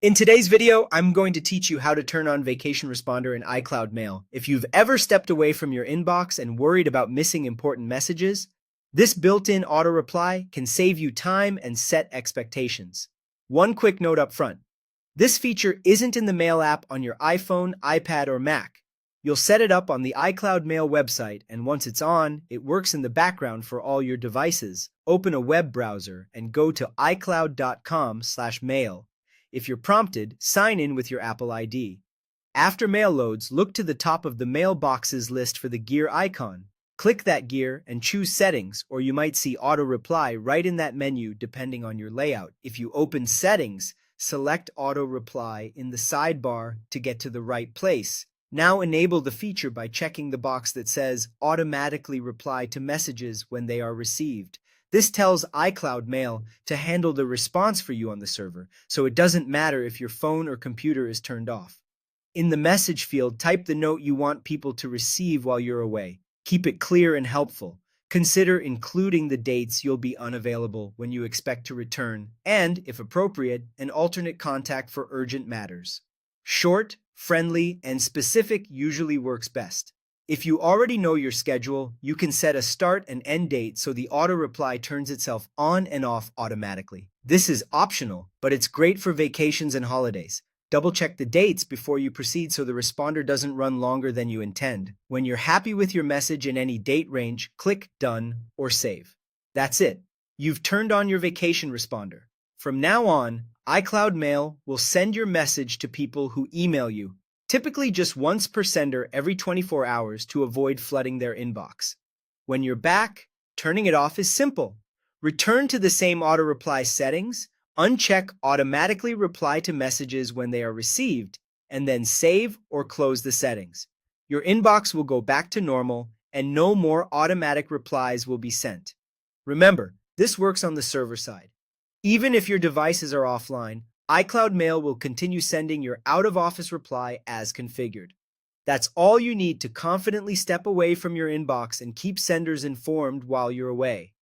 In today's video, I'm going to teach you how to turn on Vacation Responder in iCloud Mail. If you've ever stepped away from your inbox and worried about missing important messages, this built-in auto reply can save you time and set expectations. One quick note up front. This feature isn't in the Mail app on your iPhone, iPad, or Mac. You'll set it up on the iCloud Mail website, and once it's on, it works in the background for all your devices. Open a web browser and go to icloud.com/mail. If you're prompted, sign in with your Apple ID. After mail loads, look to the top of the mailboxes list for the gear icon. Click that gear and choose Settings, or you might see Auto Reply right in that menu depending on your layout. If you open Settings, select Auto Reply in the sidebar to get to the right place. Now enable the feature by checking the box that says Automatically Reply to Messages when they are received. This tells iCloud Mail to handle the response for you on the server, so it doesn't matter if your phone or computer is turned off. In the message field, type the note you want people to receive while you're away. Keep it clear and helpful. Consider including the dates you'll be unavailable when you expect to return, and, if appropriate, an alternate contact for urgent matters. Short, friendly, and specific usually works best. If you already know your schedule, you can set a start and end date so the auto reply turns itself on and off automatically. This is optional, but it's great for vacations and holidays. Double check the dates before you proceed so the responder doesn't run longer than you intend. When you're happy with your message in any date range, click Done or Save. That's it. You've turned on your vacation responder. From now on, iCloud Mail will send your message to people who email you, typically just once per sender every 24 hours to avoid flooding their inbox. When you're back, turning it off is simple. Return to the same auto reply settings, uncheck Automatically Reply to Messages when they are received, and then save or close the settings. Your inbox will go back to normal, and no more automatic replies will be sent. Remember, this works on the server side. Even if your devices are offline, iCloud Mail will continue sending your out-of-office reply as configured. That's all you need to confidently step away from your inbox and keep senders informed while you're away.